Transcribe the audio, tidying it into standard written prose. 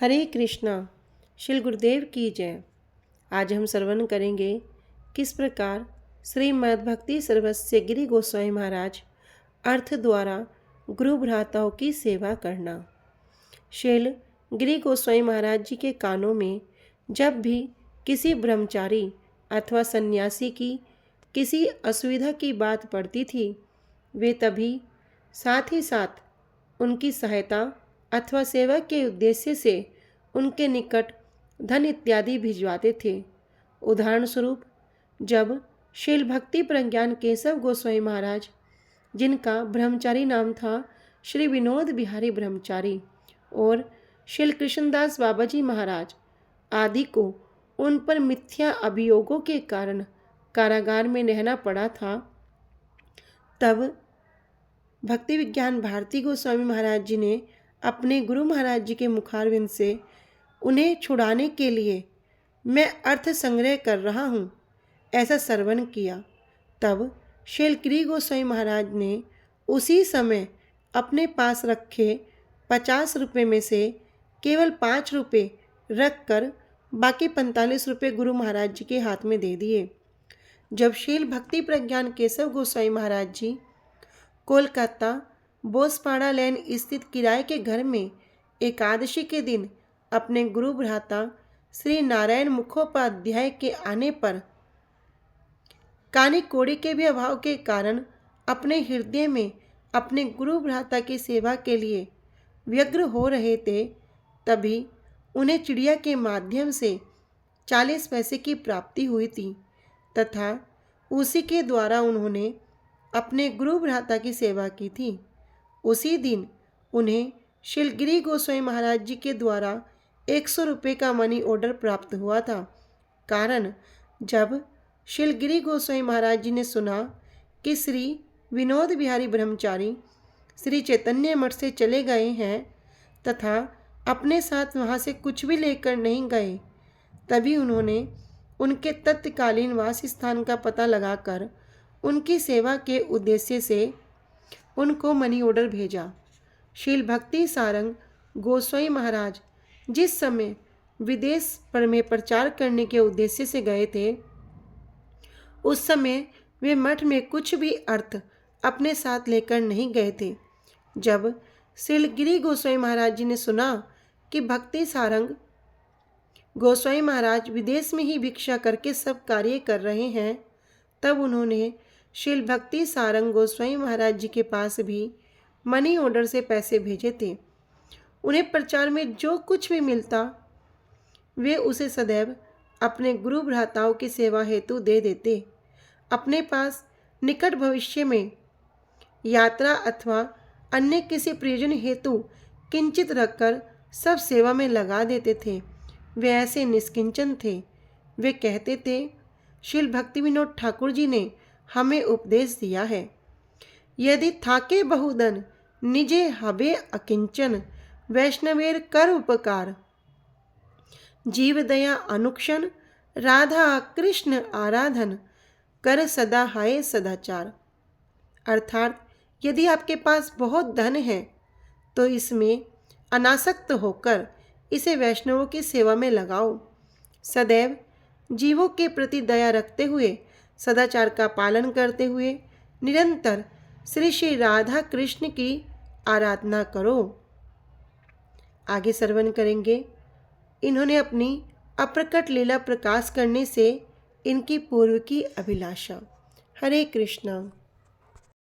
हरे कृष्णा। श्री गुरुदेव की जय। आज हम श्रवण करेंगे किस प्रकार श्रीमद् भक्ति सर्वस्य गिरि गोस्वामी महाराज अर्थ द्वारा गुरु भ्राताओं की सेवा करना। श्रील गिरि गोस्वामी महाराज जी के कानों में जब भी किसी ब्रह्मचारी अथवा सन्यासी की किसी असुविधा की बात पड़ती थी, वे तभी साथ ही साथ उनकी सहायता अथवा सेवा के उद्देश्य से उनके निकट धन इत्यादि भिजवाते थे। उदाहरण स्वरूप, जब श्रील भक्ति प्रज्ञान केशव गोस्वामी महाराज, जिनका ब्रह्मचारी नाम था श्री विनोद बिहारी ब्रह्मचारी, और श्रील कृष्णदास बाबा जी महाराज आदि को उन पर मिथ्या अभियोगों के कारण कारागार में रहना पड़ा था, तब भक्ति विज्ञान भारती गोस्वामी महाराज जी ने अपने गुरु महाराज जी के मुखारविंद से उन्हें छुड़ाने के लिए मैं अर्थ संग्रह कर रहा हूँ ऐसा श्रवण किया। तब श्रील गिरि गोस्वामी महाराज ने उसी समय अपने पास रखे 50 रुपये में से केवल 5 रुपये रख कर बाकी 45 रुपये गुरु महाराज जी के हाथ में दे दिए। जब श्रील भक्ति प्रज्ञान केशव गोस्वामी महाराज जी कोलकाता बोसपाड़ा लेन स्थित किराए के घर में एकादशी के दिन अपने गुरु भ्राता श्री नारायण मुखोपाध्याय के आने पर कानी कोड़ी के भी अभाव के कारण अपने हृदय में अपने गुरु भ्राता की सेवा के लिए व्यग्र हो रहे थे, तभी उन्हें चिड़िया के माध्यम से 40 पैसे की प्राप्ति हुई थी तथा उसी के द्वारा उन्होंने अपने गुरु भ्राता की सेवा की थी। उसी दिन उन्हें श्रील गिरि गोस्वामी महाराज जी के द्वारा 100 रुपये का मनी ऑर्डर प्राप्त हुआ था। कारण, जब श्रील गिरि गोस्वामी महाराज जी ने सुना कि श्री विनोद बिहारी ब्रह्मचारी श्री चैतन्य मठ से चले गए हैं तथा अपने साथ वहाँ से कुछ भी लेकर नहीं गए, तभी उन्होंने उनके तत्कालीन वास स्थान का पता लगाकर उनकी सेवा के उद्देश्य से उनको मनी ऑर्डर भेजा। श्रील भक्ति सारंग गोस्वामी महाराज जिस समय विदेश पर में प्रचार करने के उद्देश्य से गए थे, उस समय वे मठ में कुछ भी अर्थ अपने साथ लेकर नहीं गए थे। जब श्रील गिरि गोस्वामी महाराज जी ने सुना कि भक्ति सारंग गोस्वामी महाराज विदेश में ही भिक्षा करके सब कार्य कर रहे हैं, तब उन्होंने श्रील भक्ति सारंग गोस्वामी महाराज जी के पास भी मनी ऑर्डर से पैसे भेजे थे। उन्हें प्रचार में जो कुछ भी मिलता, वे उसे सदैव अपने गुरु भ्राताओं की सेवा हेतु दे देते। अपने पास निकट भविष्य में यात्रा अथवा अन्य किसी प्रयोजन हेतु किंचित रखकर सब सेवा में लगा देते थे। वे ऐसे निष्किंचन थे। वे कहते थे, श्रील भक्ति विनोद ठाकुर जी ने हमें उपदेश दिया है, यदि थाके बहुधन निजे हबे अकिंचन, वैष्णवेर कर उपकार, जीव दया अनुक्षण, राधा कृष्ण आराधन, कर सदा हाय सदाचार। अर्थात, यदि आपके पास बहुत धन है तो इसमें अनासक्त होकर इसे वैष्णवों की सेवा में लगाओ। सदैव जीवों के प्रति दया रखते हुए, सदाचार का पालन करते हुए निरंतर श्री श्री राधा कृष्ण की आराधना करो। आगे श्रवण करेंगे। इन्होंने अपनी अप्रकट लीला प्रकाश करने से इनकी पूर्व की अभिलाषा। हरे कृष्णा।